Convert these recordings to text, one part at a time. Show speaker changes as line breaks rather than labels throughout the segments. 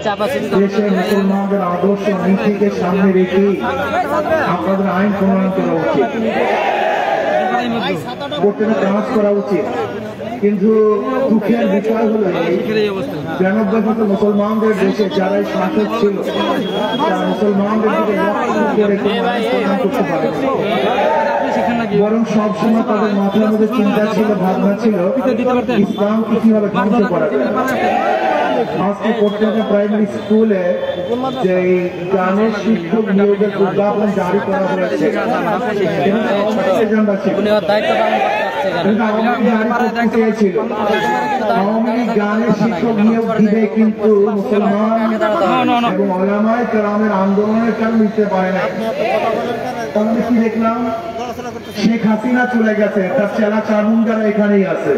দেশের মুসলমানদের আদর্শ নীতিকে সামনে রেখে আপনাদের আইন প্রণয়ন করা উচিত, কোর্টে কাজ করা উচিত। কিন্তু দুঃখের বিষয় হলো ৯২ মুসলমানদের দেশে যারা শাসক ছিল তারা মুসলমানদের দিকে করতে পারে, বরং সবসময় তাদের মাথার মধ্যে চিন্তা ছিল, ভাবনা ছিল ইসলামকে কিভাবে ধ্বংস করা যায়। আজকে প্রত্যেকটা প্রাইমারি স্কুলে যে গানের শিক্ষক নিয়োগের বিজ্ঞাপন জারি করা হয়েছে, গানের শিক্ষক নিয়োগ দিবে, কিন্তু মুসলমান এবং ওলামায়ে কেরামের আন্দোলনের কারণে নিতে পারে না। তাহলে কি দেখলাম, শেখ হাসিনা চলে গেছে, তার চেলা চারমুন্ডারা এখানেই আছে।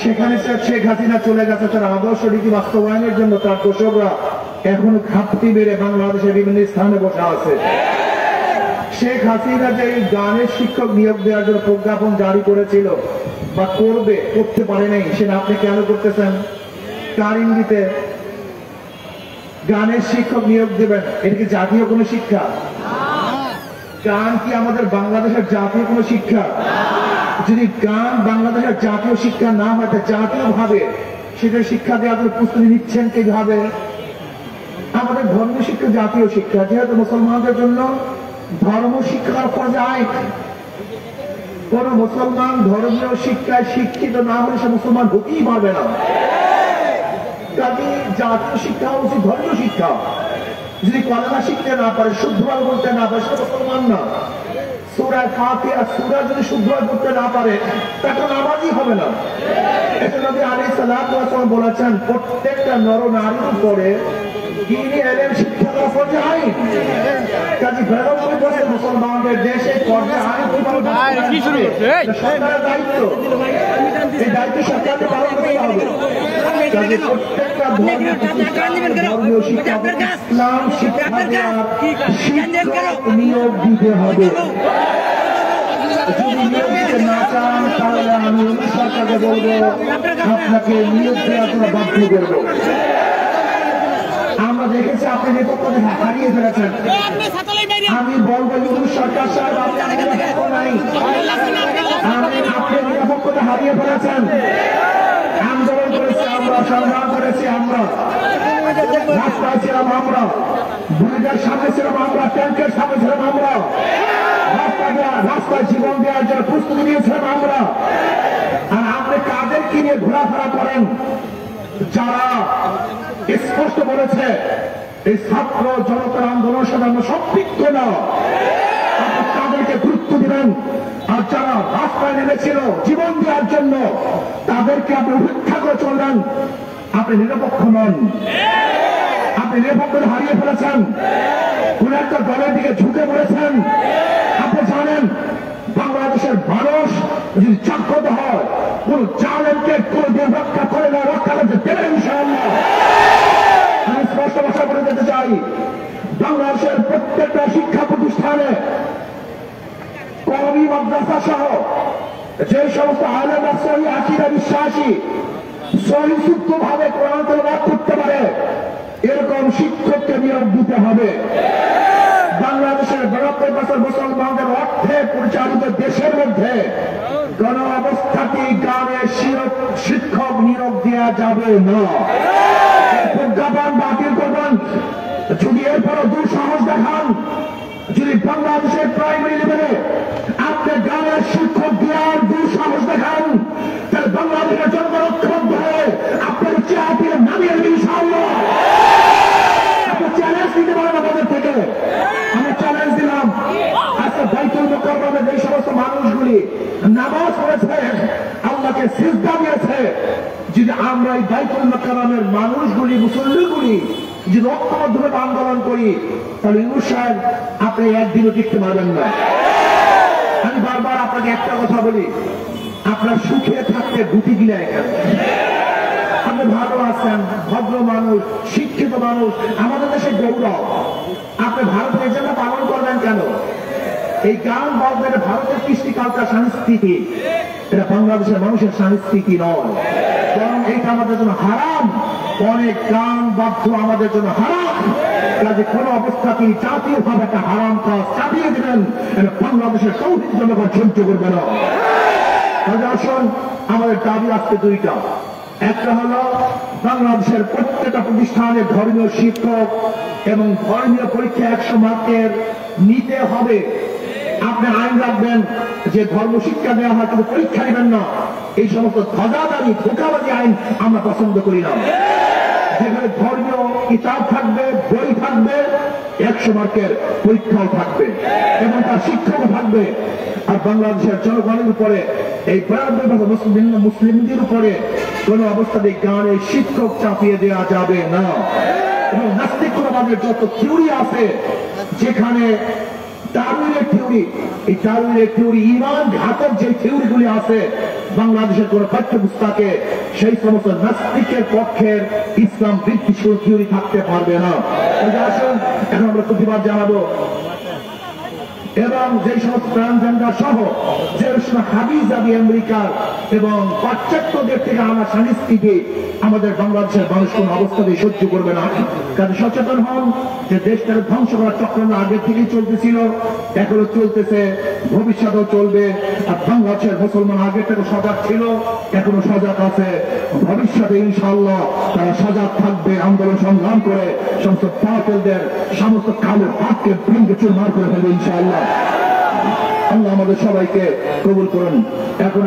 সেখানে শেখ হাসিনা চলে গেছে, তার আদর্শ নীতি বাস্তবায়নের জন্য তার দোসররা এখন ঘাপটি বেড়ে বাংলাদেশের বিভিন্ন স্থানে বসে আছে। শেখ হাসিনা যে গানের শিক্ষক নিয়োগ দেওয়ার জন্য প্রজ্ঞাপন জারি করেছিল বা করতে পারে নাই, সেটা আপনি কেন করতেছেন? কার ইঙ্গিতে গানের শিক্ষক নিয়োগ দেবেন? এটা কি জাতীয় কোনো শিক্ষা? গান কি আমাদের বাংলাদেশের জাতীয় কোনো শিক্ষা? যদি গান বাংলাদেশের জাতীয় শিক্ষা না হয়, জাতীয় ভাবে সেটা শিক্ষা দেওয়ার জন্য প্রস্তুতি নিচ্ছেন কিভাবে? আমাদের ধর্ম শিক্ষা জাতীয় শিক্ষা, যেহেতু মুসলমানদের জন্য ধর্ম শিক্ষার পর্যায়, কোন মুসলমান ধর্মীয় শিক্ষায় শিক্ষিত না হলে সে মুসলমান হতেই পারবে না। কাজে জাতীয় শিক্ষা উচিত ধর্মীয় শিক্ষা। যদি কলেমা শিখতে না পারে, শুদ্ধভাবে বলতে না পারে, সে মুসলমান না। সূরা ফাতিহা সূরা যদি শুদ্ধভাবে পড়তে না পারে, তাকে নামাজই হবে না। এটা নবী আলাইহিস সালাতু ওয়াস সালাম বলেছেন, প্রত্যেকটা নর নারীর উপরে দ্বীনি ইলম শিক্ষা করা ফরজ আইন। কাজে বেরোয় বসে মুসলমানদের দেশে ফরজ আইন কি শুরু করছে? সরকারের দায়িত্ব, এই দায়িত্ব সরকারকে পালন করতে হবে। কাজে প্রত্যেকটা ধর্মীয় শিক্ষা, ইসলাম শিক্ষা দেওয়ার শিক্ষক নিয়োগ দিতে হবে। যদি নিয়োগ দিতে না চান, তাহলে আমি সরকারকে বলবো আপনাকে নিয়োগ দেওয়ার জন্য বাধ্য করবো। আমরা দেখেছি আপনি নিরাপত্তা হারিয়ে ফেলেছেন। আমি বলবো সরকার সাহেব, আপনার নিরাপত্তা নাই, আপনি নিরাপত্তা হারিয়ে ফেলেছেন। আন্দোলন করেছি আমরা, সংগ্রাম করেছি আমরা, রাস্তায় ছিলাম আমরা, বুলেটের সামনে ছিলাম আমরা, ট্যাঙ্কের সামনে ছিলাম আমরা, রাস্তায় জীবন দেওয়ার জন্য প্রস্তুতি নিয়েছিলাম আমরা। আর আপনি কাদেরকে নিয়ে ঘোরাফেরা করেন? যারা স্পষ্ট বলেছে এই ছাত্র জনতার আন্দোলনের সাথে আমরা সম্পৃক্ত না, আপনি তাদেরকে গুরুত্ব দিবেন। আর যারা রাস্তায় নেমেছিল জীবন দেওয়ার জন্য, তাদেরকে আপনি উপেক্ষা করে চলবেন। আপনি নিরপেক্ষ নন, আপনি নিরপেক্ষতা হারিয়ে ফেলেছেন, কোন একটা দলের দিকে ঝুঁকে পড়েছেন। আপনি জানেন বাংলাদেশের মানুষ যদি জাগ্রত হয়, কোন জালেমকে কোনদিন রক্ষা করে না, রক্ষা করতে দেবে ইনশাআল্লাহ। আমি স্পষ্ট ভাষা বলে যেতে চাই, বাংলাদেশের প্রত্যেকটা শিক্ষা প্রতিষ্ঠানে, কওমি মাদ্রাসা সহ যে সমস্ত আলেম সহি আকীদা বিশ্বাসী, সহি শুদ্ধভাবে কোরআন তেলাওয়াত করতে পারে, এরকম শিক্ষককে নিয়োগ দিতে হবে। বাংলাদেশের 92% মুসলমানদের অর্থে পরিচালিত দেশের মধ্যে কোন অবস্থাতেই গানের শিক্ষক নিয়োগ দেওয়া যাবে না। প্রজ্ঞাপন বাতিল করবেন। যদি এরপরও দুঃসাহস দেখান, যদি বাংলাদেশের প্রাইমারি লেভেলে আপনি গানের শিক্ষক দেওয়ার দুঃসাহস দেখান, তাহলে বাংলাদেশের জনগণ ঐক্যবদ্ধ হয়ে আপনার চেয়ার দিয়ে নামিয়ে দেবে ইনশাআল্লাহ। আপনি চ্যালেঞ্জ দিতে পারেন আমাদের থেকে। আমি চ্যালেঞ্জ দিলাম, আজকে বাইতুল মুকাররমে যে সমস্ত মানুষগুলি নামাজ পড়েছে, আল্লাহকে সিজদা দিয়েছে, যদি আমরা এই বাইতুল মুকাররমের মানুষগুলি, মুসল্লিগুলি যদি ঐক্যবদ্ধভাবে আন্দোলন করি, তাহলে ইউনূস সাহেব আপনি একদিনও টিকতে পারবেন না। আমি বারবার আপনাকে একটা কথা বলি, আপনার সুখে থাকতে দুটি দিলে এখানে আপনি ভালো আছেন, ভদ্র মানুষ, শিক্ষিত মানুষ, আমাদের দেশে গৌরব। আপনি ভারতের এজেন্ডা পালন করবেন কেন? এই গান বলতে এটা ভারতের কৃষ্টি কালচার সংস্কৃতি, এটা বাংলাদেশের মানুষের সংস্কৃতি নয়, বরং এটা আমাদের জন্য হারাম। অনেক গান বাধ্য আমাদের জন্য হারাম। কাজে কোন অবস্থাতেই জাতীয়ভাবে একটা হারাম কাজ চাপিয়ে দেবেন, এটা বাংলাদেশের তৌহিদ জনগণ সহ্য করবে না। কাজে আসুন, আমাদের দাবি আসছে দুইটা। একটা হলো বাংলাদেশের প্রত্যেকটা প্রতিষ্ঠানের ধর্মীয় শিক্ষক এবং ধর্মীয় পরীক্ষা 100 মার্কের নিতে হবে। আপনি আইন রাখবেন যে ধর্ম শিক্ষা দেওয়া হয়, কিন্তু পরীক্ষা নেবেন না। এই সমস্ত ধজাদারি ধোঁকাবাজি আইন আমরা পছন্দ করি না। যেখানে ধর্মীয় কিতাব থাকবে, বই থাকবে, 100 মার্কের পরীক্ষাও থাকবে এবং তার শিক্ষকও থাকবে। আর বাংলাদেশের জনগণের উপরে এই 92% মুসলিমদের উপরে কোন অবস্থাতে গানের শিক্ষক চাপিয়ে দেওয়া যাবে না। এবং নাস্তিকতাবাদের যত থিওরি আছে, যেখানে দারুইনের থিওরি, এই দারুইনের থিওরি ইমান ঘাতক যে থিওরিগুলি আছে বাংলাদেশের কোন পাঠ্যপুস্তকে, সেই সমস্ত নাস্তিকের পক্ষের ইসলাম ভিত্তিক থিওরি থাকতে পারবে না। আসুন, এখন আমরা প্রতিবাদ জানাবো। এবং যে সমস্ত ট্রান্সজেন্ডার সহ যে হাবিজাবি আমেরিকার এবং পাশ্চাত্যদের থেকে আনা সংস্কৃতি আমাদের বাংলাদেশের মানুষ কোন অবস্থাতেই সহ্য করবে না। কাজে সচেতন হন যে দেশটাকে ধ্বংস করার চক্রান্ত আগে থেকেই চলতেছিল, এখনো চলতেছে, ভবিষ্যতেও চলবে। আর বাংলাদেশের মুসলমান আগে থেকে সজাগ ছিল, এখনো সজাগ আছে, ভবিষ্যতে ইনশাআল্লাহ তারা সজাগ থাকবে। আন্দোলন সংগ্রাম করে সমস্ত পাগলদের সমস্ত কালো হাতকে ভেঙে চুরমার করে ফেলবে ইনশাআল্লাহ। আল্লাহ আমাদের সবাইকে কবুল করুন। এখন